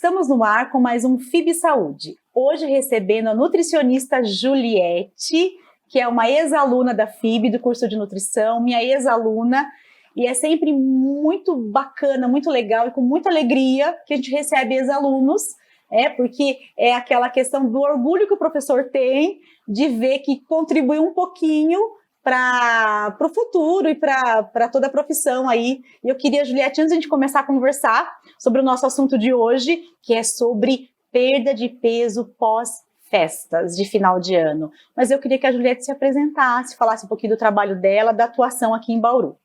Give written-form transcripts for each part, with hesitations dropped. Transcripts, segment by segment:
Estamos no ar com mais um FIB Saúde. Hoje recebendo a nutricionista Juliette, que é uma ex-aluna da FIB, do curso de nutrição, minha ex-aluna, e é sempre muito bacana, muito legal e com muita alegria que a gente recebe ex-alunos, porque é aquela questão do orgulho que o professor tem de ver que contribui um pouquinho para o futuro e para toda a profissão aí. E eu queria, Juliette, antes de a gente começar a conversar sobre o nosso assunto de hoje, que é sobre perda de peso pós-festas de final de ano. Mas eu queria que a Juliette se apresentasse, falasse um pouquinho do trabalho dela, da atuação aqui em Bauru.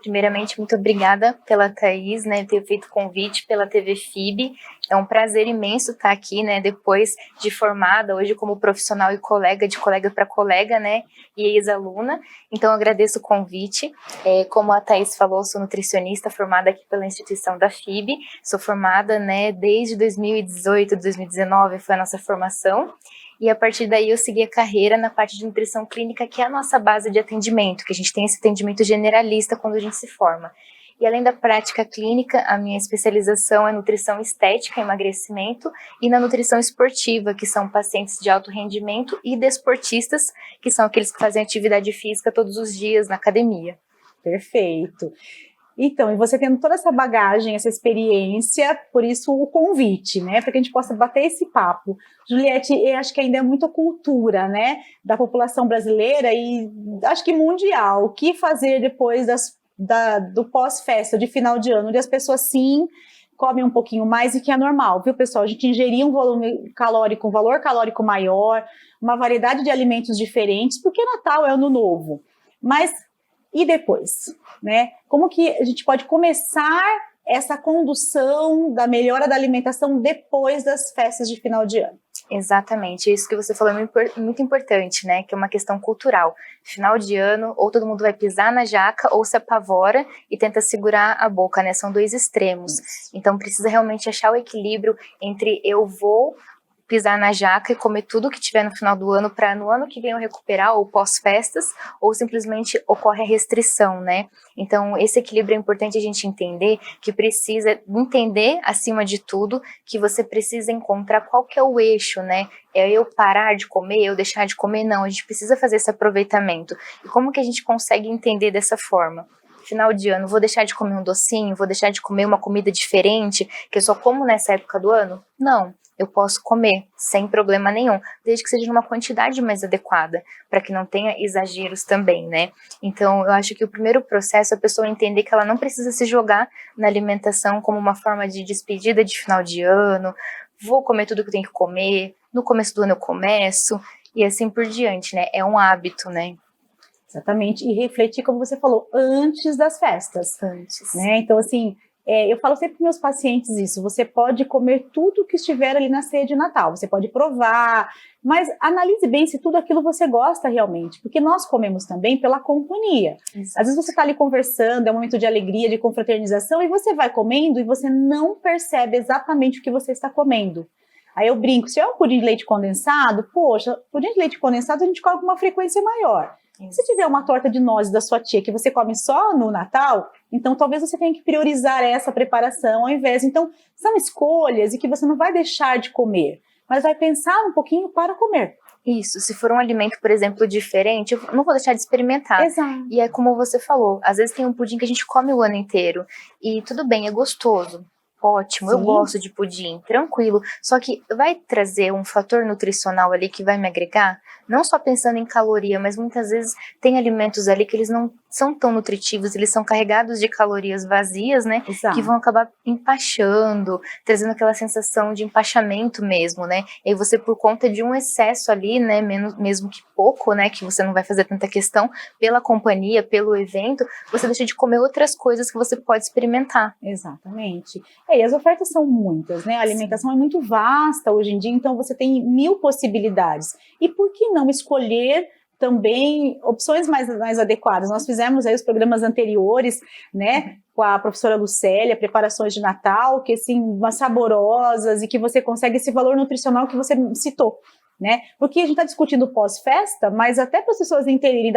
Primeiramente, muito obrigada pela Thaís, ter feito o convite pela TV FIB. É um prazer imenso estar aqui, depois de formada, hoje como profissional e colega, de colega para colega, e ex-aluna. Então, eu agradeço o convite. Como a Thaís falou, sou nutricionista formada aqui pela instituição da FIB. Sou formada, desde 2018, 2019 foi a nossa formação. E a partir daí eu segui a carreira na parte de nutrição clínica, que é a nossa base de atendimento, que a gente tem esse atendimento generalista quando a gente se forma. E além da prática clínica, a minha especialização é nutrição estética, emagrecimento, e na nutrição esportiva, que são pacientes de alto rendimento, e desportistas, que são aqueles que fazem atividade física todos os dias na academia. Perfeito. Então, e você tendo toda essa bagagem, essa experiência, por isso o convite, para que a gente possa bater esse papo. Juliette, eu acho que ainda é muita cultura, da população brasileira e acho que mundial. O que fazer depois do pós-festa de final de ano, onde as pessoas sim comem um pouquinho mais e que é normal, viu, pessoal? A gente ingerir um um valor calórico maior, uma variedade de alimentos diferentes, porque Natal é Ano Novo. Mas e depois, Como que a gente pode começar essa condução da melhora da alimentação depois das festas de final de ano? Exatamente, isso que você falou é muito importante, que é uma questão cultural. Final de ano, ou todo mundo vai pisar na jaca, ou se apavora e tenta segurar a boca, São dois extremos. Então precisa realmente achar o equilíbrio entre eu vou pisar na jaca e comer tudo que tiver no final do ano para no ano que vem eu recuperar ou pós-festas, ou simplesmente ocorre a restrição, Então esse equilíbrio é importante a gente entender, que precisa entender acima de tudo que você precisa encontrar qual que é o eixo, É eu parar de comer, eu deixar de comer? Não, a gente precisa fazer esse aproveitamento. E como que a gente consegue entender dessa forma? Final de ano, vou deixar de comer um docinho, vou deixar de comer uma comida diferente, que eu só como nessa época do ano? Não. Eu posso comer sem problema nenhum, desde que seja numa quantidade mais adequada, para que não tenha exageros também, Então, eu acho que o primeiro processo é a pessoa entender que ela não precisa se jogar na alimentação como uma forma de despedida de final de ano, vou comer tudo que eu tenho que comer, no começo do ano eu começo, e assim por diante, É um hábito, Exatamente, e refletir, como você falou, antes das festas. Antes. Então, assim, eu falo sempre para meus pacientes isso, você pode comer tudo que estiver ali na ceia de Natal, você pode provar, mas analise bem se tudo aquilo você gosta realmente, porque nós comemos também pela companhia. Exato. Às vezes você está ali conversando, é um momento de alegria, de confraternização, e você vai comendo e você não percebe exatamente o que você está comendo. Aí eu brinco, se é um pudim de leite condensado, poxa, pudim de leite condensado a gente come com uma frequência maior. Se tiver uma torta de nozes da sua tia que você come só no Natal, então talvez você tenha que priorizar essa preparação ao invés. Então, são escolhas e que você não vai deixar de comer, mas vai pensar um pouquinho para comer. Isso, se for um alimento, por exemplo, diferente, eu não vou deixar de experimentar. Exato. E é como você falou, às vezes tem um pudim que a gente come o ano inteiro, e tudo bem, é gostoso. Ótimo, sim. Eu gosto de pudim, tranquilo. Só que vai trazer um fator nutricional ali que vai me agregar? Não só pensando em caloria, mas muitas vezes tem alimentos ali que eles não são tão nutritivos, eles são carregados de calorias vazias, Exato. Que vão acabar empachando, trazendo aquela sensação de empachamento mesmo, E aí você, por conta de um excesso ali, mesmo que pouco, que você não vai fazer tanta questão, pela companhia, pelo evento, você deixa de comer outras coisas que você pode experimentar. Exatamente. E as ofertas são muitas, A alimentação é muito vasta hoje em dia, então você tem 1000 possibilidades. E por que não escolher também opções mais adequadas? Nós fizemos aí os programas anteriores, com a professora Lucélia, preparações de Natal, que assim, umas saborosas e que você consegue esse valor nutricional que você citou. né? Porque a gente está discutindo pós-festa, mas até para as pessoas entenderem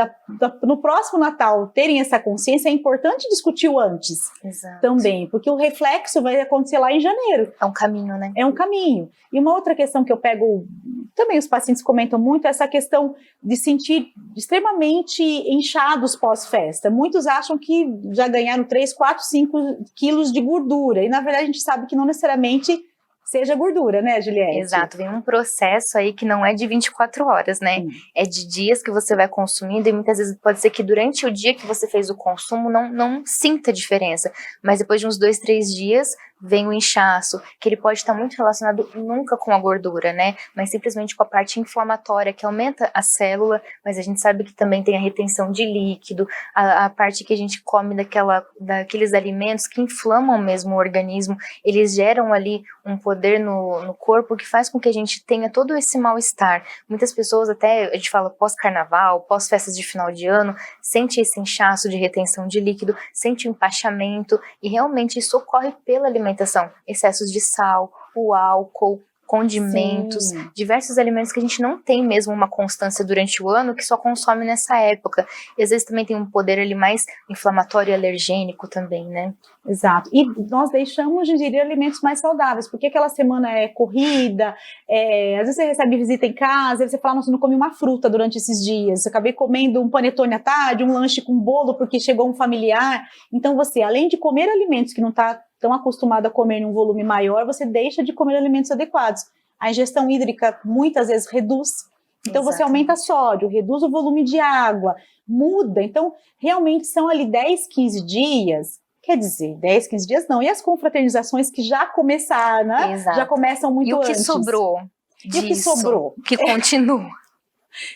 no próximo Natal terem essa consciência, é importante discutir o antes. Exato. Também, porque o reflexo vai acontecer lá em janeiro. É um caminho, né? É um caminho. E uma outra questão que eu pego, também os pacientes comentam muito, é essa questão de sentir extremamente inchados pós-festa. Muitos acham que já ganharam 3, 4, 5 quilos de gordura, e na verdade a gente sabe que não necessariamente seja gordura, né, Juliette? Exato, vem um processo aí que não é de 24 horas, né? É de dias que você vai consumindo, e muitas vezes pode ser que durante o dia que você fez o consumo não sinta diferença, mas depois de uns 2, 3 dias vem o inchaço, que ele pode estar muito relacionado nunca com a gordura, né? Mas simplesmente com a parte inflamatória, que aumenta a célula, mas a gente sabe que também tem a retenção de líquido, a parte que a gente come daqueles alimentos que inflamam mesmo o organismo, eles geram ali um poder no corpo que faz com que a gente tenha todo esse mal-estar. Muitas pessoas, até a gente fala pós-carnaval, pós-festas de final de ano, sente esse inchaço de retenção de líquido, sente o empachamento, e realmente isso ocorre pela alimentação, excessos de sal, o álcool, condimentos, Sim. Diversos alimentos que a gente não tem mesmo uma constância durante o ano, que só consome nessa época. E às vezes também tem um poder ali mais inflamatório e alergênico também, né? Exato. E nós deixamos de ingerir alimentos mais saudáveis, porque aquela semana é corrida, às vezes você recebe visita em casa, e você fala, nossa, eu não comi uma fruta durante esses dias, eu acabei comendo um panetone à tarde, um lanche com bolo porque chegou um familiar. Então você, além de comer alimentos que não está tão acostumado a comer em um volume maior, você deixa de comer alimentos adequados. A ingestão hídrica muitas vezes reduz, então você aumenta sódio, reduz o volume de água, muda. Então realmente são ali 10, 15 dias, quer dizer, 10, 15 dias não, e as confraternizações que já começaram, né? Exato. Já começam muito antes. E o que sobrou disso? E o que sobrou? Que continua.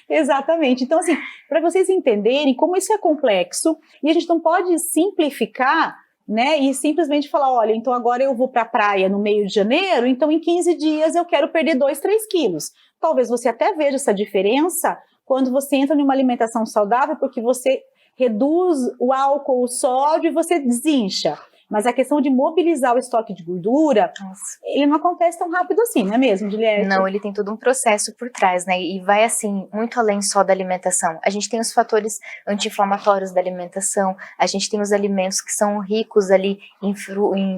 Exatamente. Então, assim, para vocês entenderem como isso é complexo, e a gente não pode simplificar, né, e simplesmente falar, olha, então agora eu vou para a praia no meio de janeiro, então em 15 dias eu quero perder 2, 3 quilos. Talvez você até veja essa diferença quando você entra em uma alimentação saudável, porque você reduz o álcool, o sódio e você desincha. Mas a questão de mobilizar o estoque de gordura, ele não acontece tão rápido assim, não é mesmo, Juliette? Não, ele tem todo um processo por trás, né? E vai, assim, muito além só da alimentação. A gente tem os fatores anti-inflamatórios da alimentação, a gente tem os alimentos que são ricos ali em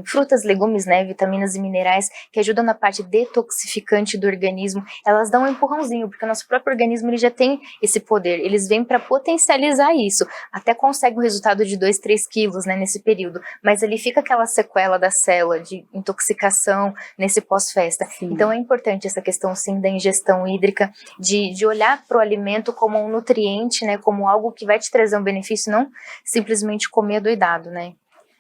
frutas, legumes, né? Vitaminas e minerais, que ajudam na parte detoxificante do organismo. Elas dão um empurrãozinho, porque o nosso próprio organismo ele já tem esse poder. Eles vêm para potencializar isso. Até consegue um resultado de 2, 3 quilos, né? Nesse período. Mas ali fica aquela sequela da célula de intoxicação nesse pós-festa. Então é importante essa questão sim da ingestão hídrica, de olhar para o alimento como um nutriente, né, como algo que vai te trazer um benefício, não simplesmente comer adoidado, né?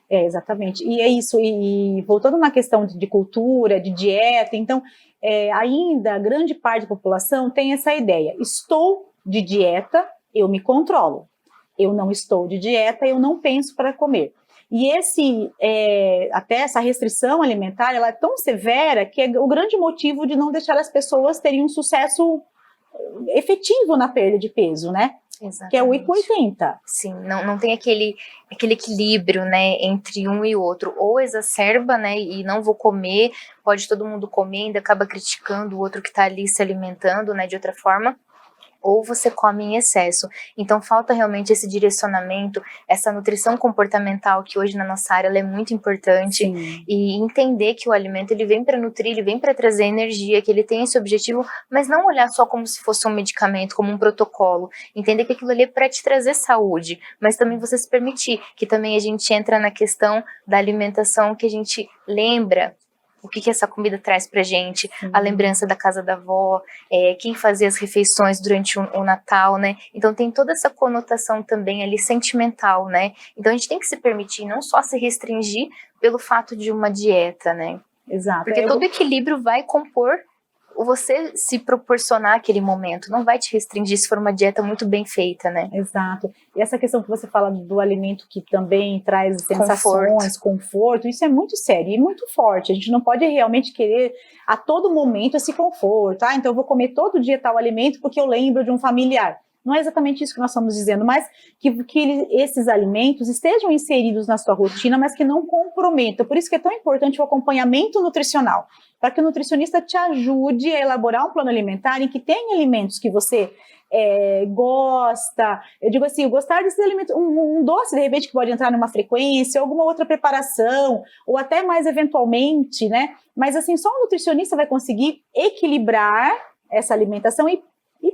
Exatamente. E é isso, e voltando na questão de cultura, de dieta, então ainda grande parte da população tem essa ideia, estou de dieta, eu me controlo. Eu não estou de dieta, eu não penso para comer. E até essa restrição alimentar, ela é tão severa que é o grande motivo de não deixar as pessoas terem um sucesso efetivo na perda de peso, né? Exatamente. Que é o 880. Sim, não tem aquele equilíbrio, né, entre um e outro. Ou exacerba, né, e não vou comer, pode todo mundo comer, ainda acaba criticando o outro que está ali se alimentando, né, de outra forma. Ou você come em excesso. Então falta realmente esse direcionamento, essa nutrição comportamental que hoje na nossa área ela é muito importante. Sim. E entender que o alimento ele vem para nutrir, ele vem para trazer energia, que ele tem esse objetivo, mas não olhar só como se fosse um medicamento, como um protocolo. Entender que aquilo ali é para te trazer saúde, mas também você se permitir, que também a gente entra na questão da alimentação que a gente lembra o que essa comida traz pra gente, a lembrança da casa da avó, quem fazia as refeições durante o Natal, né? Então tem toda essa conotação também ali sentimental, né? Então a gente tem que se permitir não só se restringir pelo fato de uma dieta, né? Exato. Porque todo equilíbrio vai compor você se proporcionar aquele momento, não vai te restringir se for uma dieta muito bem feita, né? Exato. E essa questão que você fala do alimento que também traz sensações, conforto, isso é muito sério e muito forte. A gente não pode realmente querer a todo momento esse conforto. Então eu vou comer todo dia tal alimento porque eu lembro de um familiar. Não é exatamente isso que nós estamos dizendo, mas que esses alimentos estejam inseridos na sua rotina, mas que não comprometam. Por isso que é tão importante o acompanhamento nutricional, para que o nutricionista te ajude a elaborar um plano alimentar em que tem alimentos que você gosta. Eu digo assim, gostar desses alimentos, um doce de repente que pode entrar numa frequência, alguma outra preparação, ou até mais eventualmente, né? Mas assim, só um nutricionista vai conseguir equilibrar essa alimentação e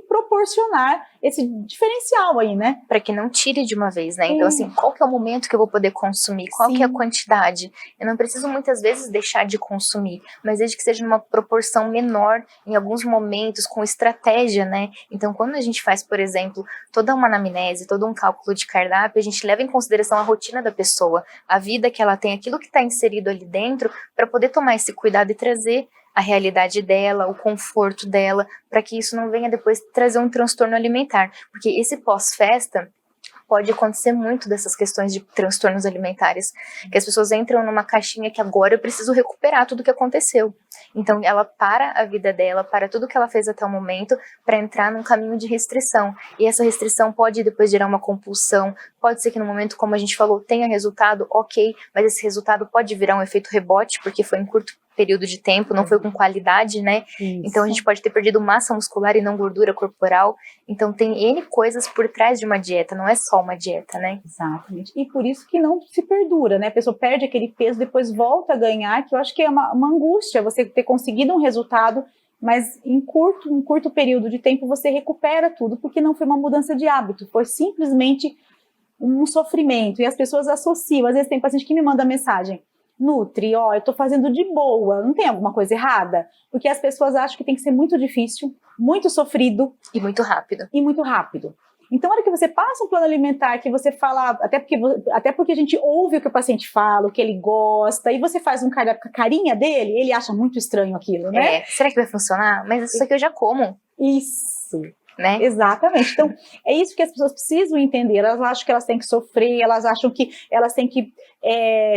proporcionar esse diferencial aí, né? Para que não tire de uma vez, né? Então, assim, qual que é o momento que eu vou poder consumir? Qual que é a quantidade? Eu não preciso muitas vezes deixar de consumir, mas desde que seja numa proporção menor, em alguns momentos, com estratégia, né? Então, quando a gente faz, por exemplo, toda uma anamnese, todo um cálculo de cardápio, a gente leva em consideração a rotina da pessoa, a vida que ela tem, aquilo que está inserido ali dentro, para poder tomar esse cuidado e trazer a realidade dela, o conforto dela, para que isso não venha depois trazer um transtorno alimentar. Porque esse pós-festa pode acontecer muito dessas questões de transtornos alimentares, que as pessoas entram numa caixinha que agora eu preciso recuperar tudo que aconteceu. Então ela para a vida dela, para tudo que ela fez até o momento, para entrar num caminho de restrição. E essa restrição pode depois gerar uma compulsão, pode ser que no momento, como a gente falou, tenha resultado, ok, mas esse resultado pode virar um efeito rebote, porque foi em curto período de tempo, não foi com qualidade, né? Isso. Então a gente pode ter perdido massa muscular e não gordura corporal. Então tem N coisas por trás de uma dieta, não é só uma dieta, né? Exatamente. E por isso que não se perdura, né? A pessoa perde aquele peso, depois volta a ganhar, que eu acho que é uma angústia você ter conseguido um resultado, mas em um curto período de tempo você recupera tudo, porque não foi uma mudança de hábito, foi simplesmente um sofrimento. E as pessoas associam, às vezes tem paciente que me manda mensagem: Nutri, eu tô fazendo de boa, não tem alguma coisa errada? Porque as pessoas acham que tem que ser muito difícil, muito sofrido. E muito rápido. E muito rápido. Então, na hora que você passa um plano alimentar, que você fala, até porque a gente ouve o que o paciente fala, o que ele gosta, e você faz um cardápio com a carinha dele, ele acha muito estranho aquilo, né? Será que vai funcionar? Mas isso aqui eu já como. Isso. Né? Exatamente. Então, é isso que as pessoas precisam entender. Elas acham que elas têm que sofrer, elas acham que elas têm que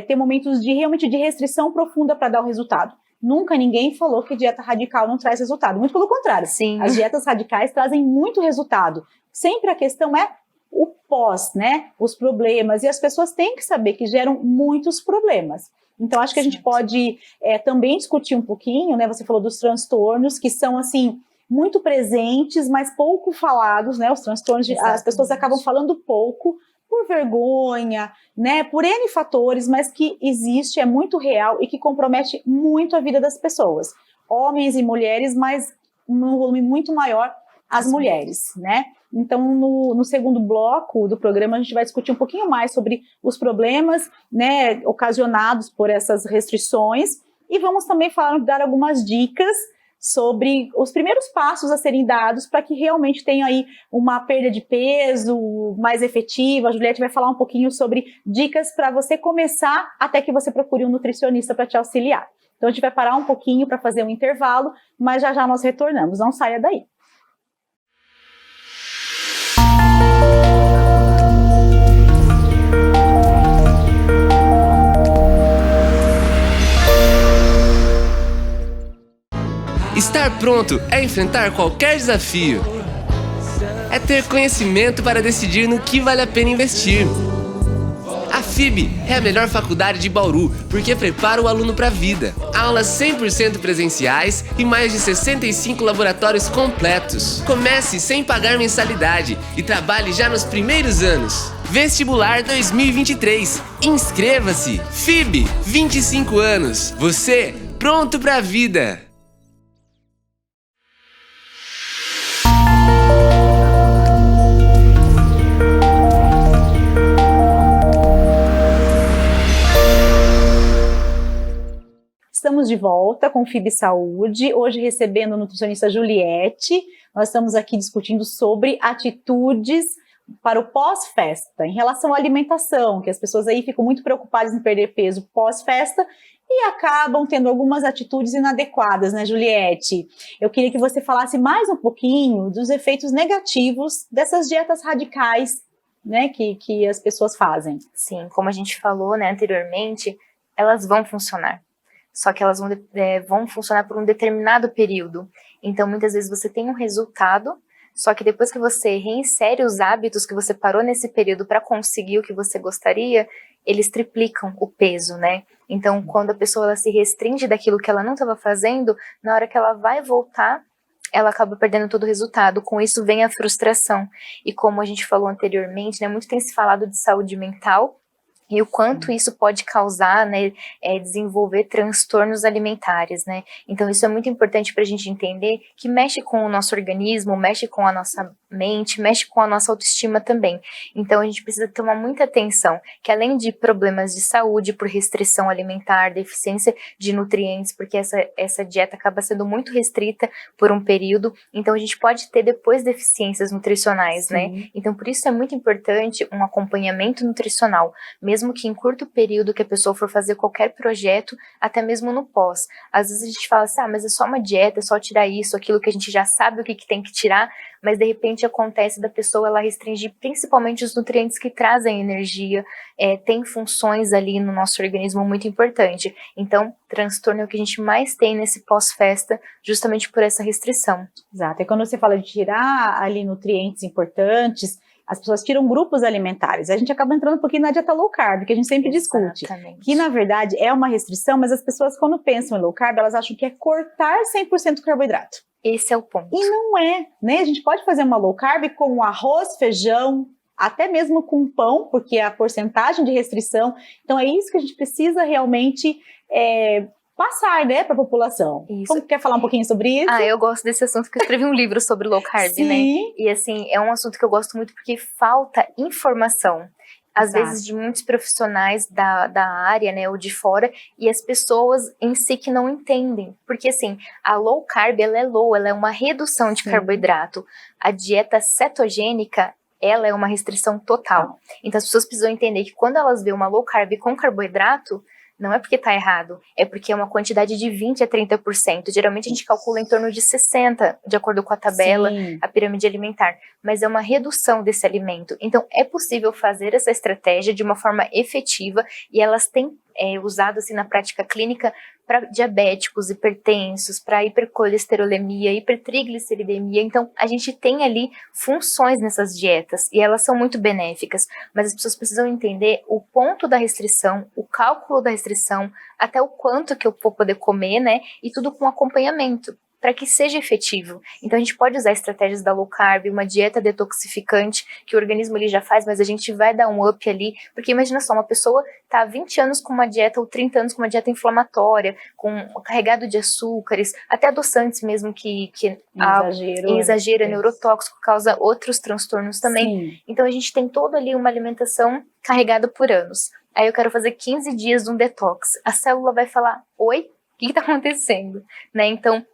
ter momentos realmente de restrição profunda para dar o resultado. Nunca ninguém falou que dieta radical não traz resultado. Muito pelo contrário. Sim. As dietas radicais trazem muito resultado. Sempre a questão é o pós, né? Os problemas. E as pessoas têm que saber que geram muitos problemas. Então, acho que a gente pode também discutir um pouquinho, né? Você falou dos transtornos, que são, assim, muito presentes, mas pouco falados, né? Os transtornos, as pessoas acabam falando pouco, por vergonha, né? Por N fatores, mas que existe, é muito real e que compromete muito a vida das pessoas. Homens e mulheres, mas num volume muito maior as mulheres, né? Então, no segundo bloco do programa, a gente vai discutir um pouquinho mais sobre os problemas, né, ocasionados por essas restrições, e vamos também dar algumas dicas sobre os primeiros passos a serem dados para que realmente tenha aí uma perda de peso mais efetiva. A Juliette vai falar um pouquinho sobre dicas para você começar até que você procure um nutricionista para te auxiliar. Então, a gente vai parar um pouquinho para fazer um intervalo, mas já nós retornamos. Não saia daí. Estar pronto é enfrentar qualquer desafio. É ter conhecimento para decidir no que vale a pena investir. A FIB é a melhor faculdade de Bauru porque prepara o aluno para a vida. Aulas 100% presenciais e mais de 65 laboratórios completos. Comece sem pagar mensalidade e trabalhe já nos primeiros anos. Vestibular 2023. Inscreva-se. FIB, 25 anos. Você pronto para a vida. Estamos de volta com o FIB Saúde, hoje recebendo a nutricionista Juliette. Nós estamos aqui discutindo sobre atitudes para o pós-festa, em relação à alimentação, que as pessoas aí ficam muito preocupadas em perder peso pós-festa e acabam tendo algumas atitudes inadequadas, né, Juliette? Eu queria que você falasse mais um pouquinho dos efeitos negativos dessas dietas radicais, né, que as pessoas fazem. Sim, como a gente falou, né, anteriormente, elas vão funcionar. Só que elas vão funcionar por um determinado período. Então, muitas vezes você tem um resultado, Só que depois que você reinsere os hábitos que você parou nesse período para conseguir o que você gostaria, eles triplicam o peso, né? Então, quando a pessoa ela se restringe daquilo que ela não estava fazendo, na hora que ela vai voltar, ela acaba perdendo todo o resultado. Com isso vem a frustração. E como a gente falou anteriormente, né, muito tem se falado de saúde mental, e o quanto isso pode causar, né, desenvolver transtornos alimentares, né? Então isso é muito importante para a gente entender que mexe com o nosso organismo, mexe com a nossa mente, mexe com a nossa autoestima também. Então a gente precisa tomar muita atenção, que além de problemas de saúde por restrição alimentar, deficiência de nutrientes, porque essa dieta acaba sendo muito restrita por um período, então a gente pode ter depois deficiências nutricionais, Sim. né? Então por isso é muito importante um acompanhamento nutricional, mesmo que em curto período que a pessoa for fazer qualquer projeto, até mesmo no pós. Às vezes a gente fala assim, mas é só uma dieta, é só tirar isso, aquilo que a gente já sabe o que tem que tirar, mas de repente acontece da pessoa ela restringir principalmente os nutrientes que trazem energia, tem funções ali no nosso organismo muito importante. Então, transtorno é o que a gente mais tem nesse pós-festa, justamente por essa restrição. Exato, e quando você fala de tirar ali nutrientes importantes, as pessoas tiram grupos alimentares. A gente acaba entrando um pouquinho na dieta low carb, que a gente sempre discute. Que, na verdade, é uma restrição, mas as pessoas, quando pensam em low carb, elas acham que é cortar 100% do carboidrato. Esse é o ponto. E não é, né? A gente pode fazer uma low carb com arroz, feijão, até mesmo com pão, porque é a porcentagem de restrição. Então, é isso que a gente precisa realmente passar, né, para a população. Como quer falar um pouquinho sobre isso? Eu gosto desse assunto, porque eu escrevi um livro sobre low carb, Sim. né? E assim, é um assunto que eu gosto muito porque falta informação. Às vezes de muitos profissionais da área, né, ou de fora, e as pessoas em si que não entendem. Porque assim, a low carb, ela é uma redução de carboidrato. A dieta cetogênica, ela é uma restrição total. Então as pessoas precisam entender que quando elas veem uma low carb com carboidrato, não é porque está errado, é porque é uma quantidade de 20% a 30%. Geralmente a gente calcula em torno de 60%, de acordo com a tabela, a pirâmide alimentar. Mas é uma redução desse alimento. Então é possível fazer essa estratégia de uma forma efetiva e elas têm usado assim, na prática clínica para diabéticos, hipertensos, para hipercolesterolemia, hipertrigliceridemia. Então, a gente tem ali funções nessas dietas e elas são muito benéficas, mas as pessoas precisam entender o ponto da restrição, o cálculo da restrição, até o quanto que eu vou poder comer, né? E tudo com acompanhamento, para que seja efetivo. Então a gente pode usar estratégias da low carb, uma dieta detoxificante, que o organismo ele já faz, mas a gente vai dar um up ali, porque imagina só, uma pessoa tá há 20 anos com uma dieta, ou 30 anos com uma dieta inflamatória, carregado de açúcares, até adoçantes mesmo, que em exagero é neurotóxico, causa outros transtornos também. Sim. Então a gente tem toda ali uma alimentação carregada por anos. Aí eu quero fazer 15 dias de um detox. A célula vai falar, oi? O que tá acontecendo? Né? Então,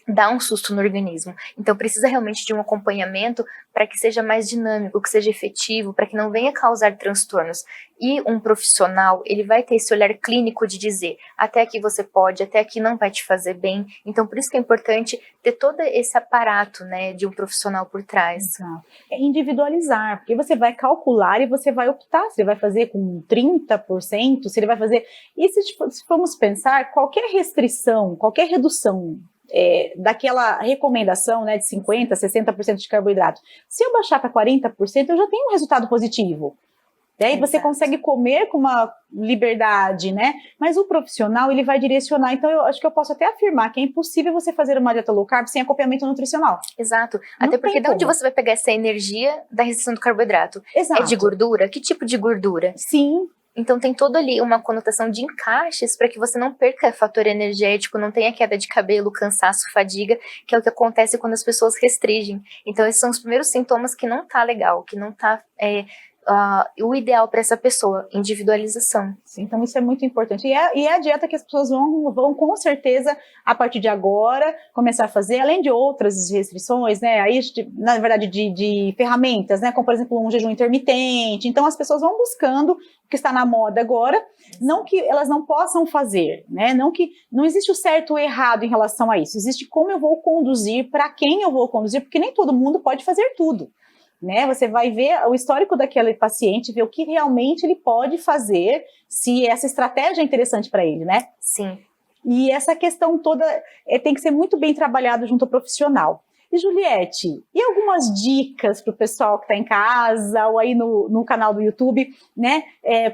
dá um susto no organismo. Então precisa realmente de um acompanhamento para que seja mais dinâmico, que seja efetivo, para que não venha causar transtornos. E um profissional, ele vai ter esse olhar clínico de dizer, até aqui você pode, até aqui não vai te fazer bem. Então por isso que é importante ter todo esse aparato, né, de um profissional por trás. Exato. É individualizar, porque você vai calcular e você vai optar se ele vai fazer com 30%, se ele vai fazer... E se formos pensar, qualquer restrição, qualquer redução daquela recomendação, né, de 50%, 60% de carboidrato. Se eu baixar para 40%, eu já tenho um resultado positivo. Daí você consegue comer com uma liberdade, né? Mas o profissional, ele vai direcionar. Então, eu acho que eu posso até afirmar que é impossível você fazer uma dieta low carb sem acompanhamento nutricional. Exato. Até porque de onde você vai pegar essa energia da restrição do carboidrato? Exato. É de gordura? Que tipo de gordura? Sim. Então tem toda ali uma conotação de encaixes para que você não perca fator energético, não tenha queda de cabelo, cansaço, fadiga, que é o que acontece quando as pessoas restringem. Então esses são os primeiros sintomas que não tá legal, que não tá o ideal para essa pessoa, individualização. Sim, então isso é muito importante. E é a dieta que as pessoas vão com certeza, a partir de agora, começar a fazer, além de outras restrições, né, aí, na verdade, de ferramentas, né, como, por exemplo, um jejum intermitente. Então, as pessoas vão buscando o que está na moda agora, não que elas não possam fazer, né, não existe o certo ou o errado em relação a isso, existe como eu vou conduzir, para quem eu vou conduzir, porque nem todo mundo pode fazer tudo. Né, você vai ver o histórico daquele paciente, ver o que realmente ele pode fazer, se essa estratégia é interessante para ele, né? Sim. E essa questão toda tem que ser muito bem trabalhado junto ao profissional. E Juliette, e algumas dicas para o pessoal que está em casa ou aí no canal do YouTube, né?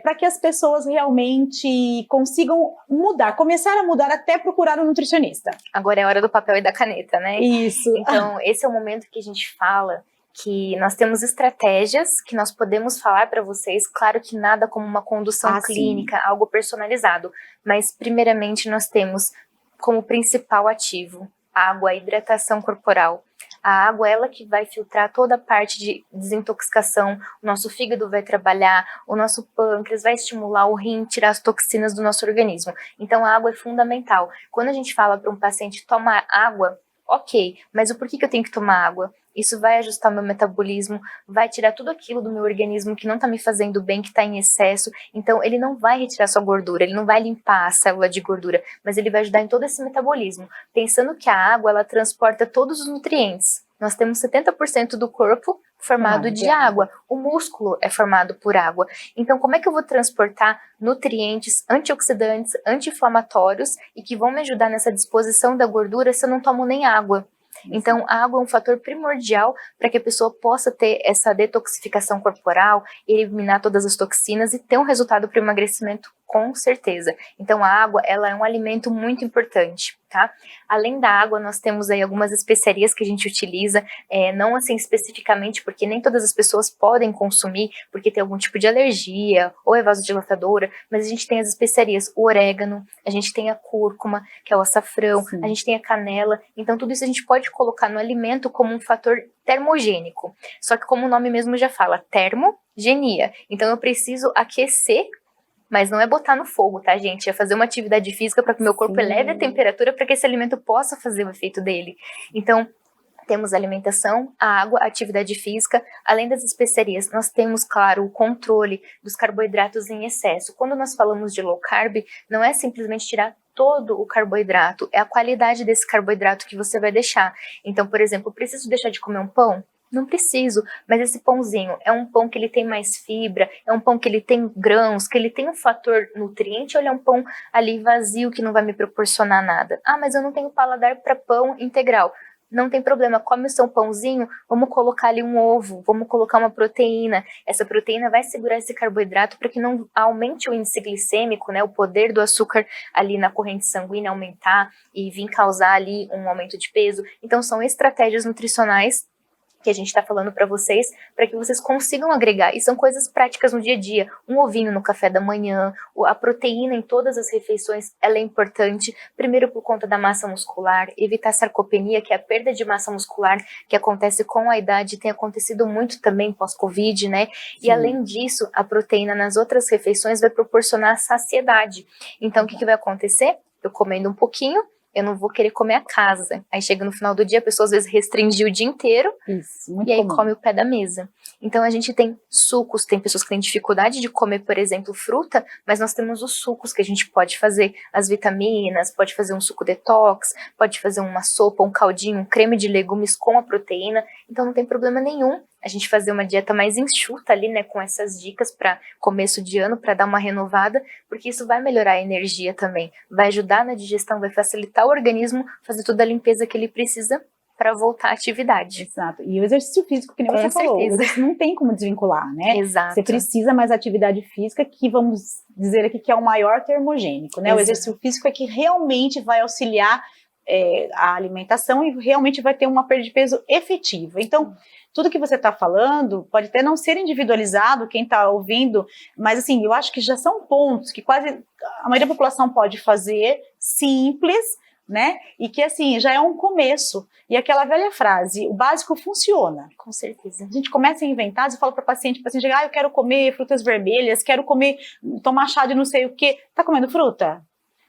Para que as pessoas realmente consigam mudar, começar a mudar até procurar um nutricionista. Agora é a hora do papel e da caneta, né? Isso. Então, esse é o momento que a gente fala que nós temos estratégias que nós podemos falar para vocês, claro que nada como uma condução clínica, algo personalizado, mas primeiramente nós temos como principal ativo água, hidratação corporal. A água, ela que vai filtrar toda a parte de desintoxicação, o nosso fígado vai trabalhar, o nosso pâncreas vai estimular o rim, tirar as toxinas do nosso organismo. Então a água é fundamental. Quando a gente fala para um paciente tomar água, ok, mas o porquê que eu tenho que tomar água? Isso vai ajustar meu metabolismo, vai tirar tudo aquilo do meu organismo que não está me fazendo bem, que está em excesso. Então, ele não vai retirar sua gordura, ele não vai limpar a célula de gordura, mas ele vai ajudar em todo esse metabolismo. Pensando que a água, ela transporta todos os nutrientes. Nós temos 70% do corpo formado de água. O músculo é formado por água. Então, como é que eu vou transportar nutrientes, antioxidantes, anti-inflamatórios e que vão me ajudar nessa disposição da gordura se eu não tomo nem água? Então, a água é um fator primordial para que a pessoa possa ter essa detoxificação corporal, eliminar todas as toxinas e ter um resultado para o emagrecimento, com certeza. Então, a água, ela é um alimento muito importante, tá? Além da água, nós temos aí algumas especiarias que a gente utiliza, não assim especificamente, porque nem todas as pessoas podem consumir, porque tem algum tipo de alergia, ou é vasodilatadora, mas a gente tem as especiarias, o orégano, a gente tem a cúrcuma, que é o açafrão, sim, a gente tem a canela, então tudo isso a gente pode colocar no alimento como um fator termogênico. Só que como o nome mesmo já fala, termogenia. Então eu preciso aquecer, mas não é botar no fogo, tá, gente? É fazer uma atividade física para que o meu corpo eleve a temperatura para que esse alimento possa fazer o efeito dele. Então, temos a alimentação, a água, a atividade física, além das especiarias, nós temos, claro, o controle dos carboidratos em excesso. Quando nós falamos de low carb, não é simplesmente tirar todo o carboidrato, é a qualidade desse carboidrato que você vai deixar. Então, por exemplo, preciso deixar de comer um pão? Não preciso, mas esse pãozinho é um pão que ele tem mais fibra, é um pão que ele tem grãos, que ele tem um fator nutriente, ou ele é um pão ali vazio que não vai me proporcionar nada? Ah, mas eu não tenho paladar para pão integral. Não tem problema, come o seu pãozinho, vamos colocar ali um ovo, vamos colocar uma proteína. Essa proteína vai segurar esse carboidrato para que não aumente o índice glicêmico, né, o poder do açúcar ali na corrente sanguínea aumentar e vir causar ali um aumento de peso. Então são estratégias nutricionais que a gente está falando para vocês, para que vocês consigam agregar, e são coisas práticas no dia a dia, um ovinho no café da manhã, a proteína em todas as refeições, ela é importante, primeiro por conta da massa muscular, evitar sarcopenia, que é a perda de massa muscular, que acontece com a idade, tem acontecido muito também pós-Covid, né, e além disso, a proteína nas outras refeições vai proporcionar saciedade, então o que vai acontecer? Eu comendo um pouquinho, eu não vou querer comer a casa. Aí chega no final do dia, a pessoa às vezes restringiu o dia inteiro e aí come o pé da mesa. Então a gente tem sucos, tem pessoas que têm dificuldade de comer, por exemplo, fruta, mas nós temos os sucos que a gente pode fazer, as vitaminas, pode fazer um suco detox, pode fazer uma sopa, um caldinho, um creme de legumes com a proteína, então não tem problema nenhum a gente fazer uma dieta mais enxuta ali, né, com essas dicas para começo de ano, para dar uma renovada, porque isso vai melhorar a energia também, vai ajudar na digestão, vai facilitar o organismo, fazer toda a limpeza que ele precisa para voltar à atividade. Exato. E o exercício físico, que nem você falou, o exercício não tem como desvincular, né? Exato. Você precisa mais atividade física, que vamos dizer aqui que é o maior termogênico, né? Exato. O exercício físico é que realmente vai auxiliar a alimentação e realmente vai ter uma perda de peso efetiva. Então, tudo que você está falando pode até não ser individualizado, quem está ouvindo, mas assim, eu acho que já são pontos que quase a maioria da população pode fazer, simples, né? E que assim, já é um começo. E aquela velha frase, o básico funciona. Com certeza. A gente começa a inventar, você fala para o paciente, eu quero comer frutas vermelhas, quero comer, tomar chá de não sei o quê. Tá comendo fruta?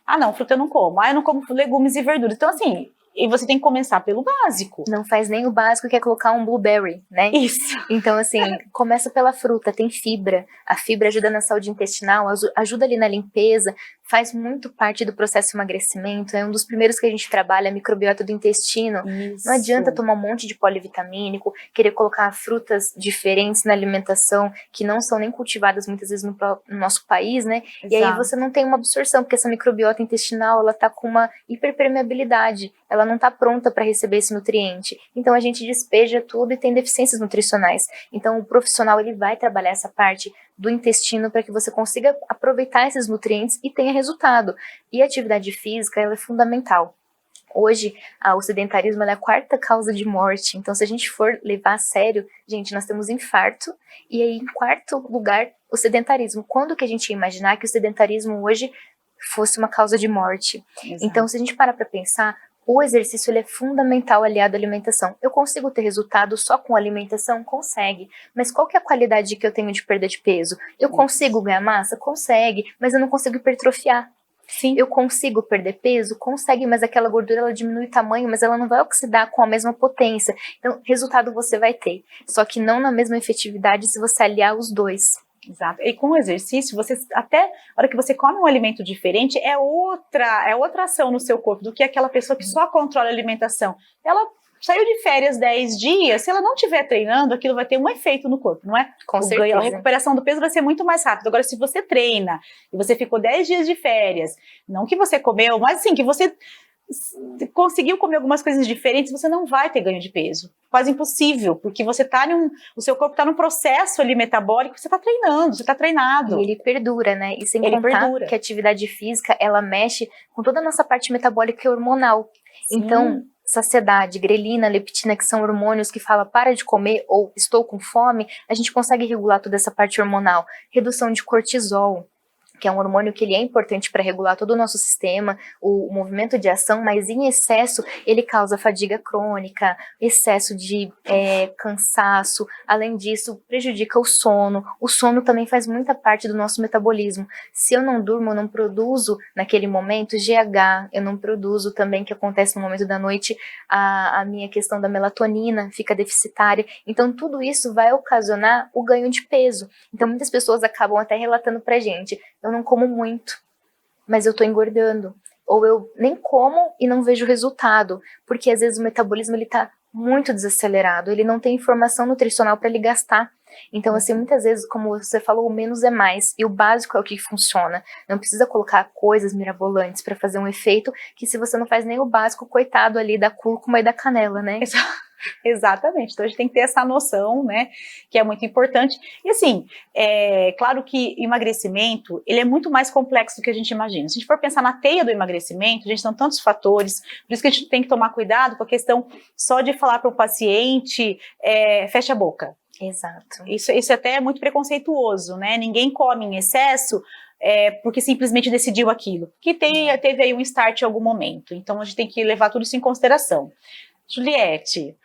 Ah, não, fruta eu não como. Ah, eu não como legumes e verduras. Então, assim, e você tem que começar pelo básico. Não faz nem o básico, que é colocar um blueberry, né? Isso. Então, assim, começa pela fruta, tem fibra. A fibra ajuda na saúde intestinal, ajuda ali na limpeza, faz muito parte do processo de emagrecimento, é um dos primeiros que a gente trabalha, a microbiota do intestino. Isso. Não adianta tomar um monte de polivitamínico, querer colocar frutas diferentes na alimentação, que não são nem cultivadas muitas vezes no nosso país, né? Exato. E aí você não tem uma absorção, porque essa microbiota intestinal, ela tá com uma hiperpermeabilidade, ela não tá pronta para receber esse nutriente. Então a gente despeja tudo e tem deficiências nutricionais. Então o profissional, ele vai trabalhar essa parte do intestino para que você consiga aproveitar esses nutrientes e tenha resultado. E a atividade física, ela é fundamental. Hoje, o sedentarismo é a 4ª causa de morte. Então, se a gente for levar a sério, gente, nós temos infarto. E aí, em 4º lugar, o sedentarismo. Quando que a gente ia imaginar que o sedentarismo hoje fosse uma causa de morte? Exato. Então, se a gente parar para pensar, o exercício, ele é fundamental aliado à alimentação. Eu consigo ter resultado só com alimentação? Consegue. Mas qual que é a qualidade que eu tenho de perda de peso? Eu consigo ganhar massa? Consegue. Mas eu não consigo hipertrofiar. Sim. Eu consigo perder peso? Consegue, mas aquela gordura, ela diminui o tamanho, mas ela não vai oxidar com a mesma potência. Então, resultado você vai ter. Só que não na mesma efetividade se você aliar os dois. Exato. E com o exercício, você até a hora que você come um alimento diferente, é outra ação no seu corpo do que aquela pessoa que só controla a alimentação. Ela saiu de férias 10 dias, se ela não estiver treinando, aquilo vai ter um efeito no corpo, não é? Com certeza. A recuperação do peso vai ser muito mais rápida. Agora, se você treina e você ficou 10 dias de férias, não que você comeu, mas assim, que você conseguiu comer algumas coisas diferentes, você não vai ter ganho de peso. Quase impossível, porque você o seu corpo está num processo ali metabólico, você está treinando, você está treinado. E ele perdura, né? E sem contar que a atividade física, ela mexe com toda a nossa parte metabólica e hormonal. Sim. Então, saciedade, grelina, leptina, que são hormônios que falam para de comer ou estou com fome, a gente consegue regular toda essa parte hormonal. Redução de cortisol, que é um hormônio que ele é importante para regular todo o nosso sistema, o movimento de ação, mas em excesso ele causa fadiga crônica, excesso de cansaço, além disso prejudica o sono também faz muita parte do nosso metabolismo. Se eu não durmo, eu não produzo naquele momento GH, eu não produzo também, que acontece no momento da noite, a minha questão da melatonina fica deficitária, então tudo isso vai ocasionar o ganho de peso. Então muitas pessoas acabam até relatando pra gente, eu não como muito, mas eu tô engordando. Ou eu nem como e não vejo resultado, porque às vezes o metabolismo ele tá muito desacelerado, ele não tem informação nutricional para ele gastar. Então, assim, muitas vezes, como você falou, o menos é mais, e o básico é o que funciona. Não precisa colocar coisas mirabolantes para fazer um efeito, que se você não faz nem o básico, coitado ali da cúrcuma e da canela, né? Exatamente, então a gente tem que ter essa noção, né, que é muito importante. E assim, claro que emagrecimento, ele é muito mais complexo do que a gente imagina. Se a gente for pensar na teia do emagrecimento, a gente tem tantos fatores, por isso que a gente tem que tomar cuidado com a questão só de falar para o paciente, fecha a boca. Exato. Isso até é muito preconceituoso, né, ninguém come em excesso, porque simplesmente decidiu aquilo, que teve aí um start em algum momento, então a gente tem que levar tudo isso em consideração. Juliette,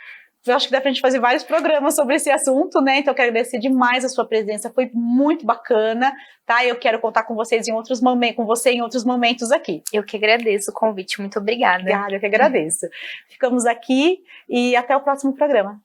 eu acho que dá pra gente fazer vários programas sobre esse assunto, né? Então eu quero agradecer demais a sua presença, foi muito bacana, tá? Eu quero contar com vocês em outros momentos, com você em outros momentos aqui. Eu que agradeço o convite, muito obrigada. Obrigada, eu que agradeço. Ficamos aqui e até o próximo programa.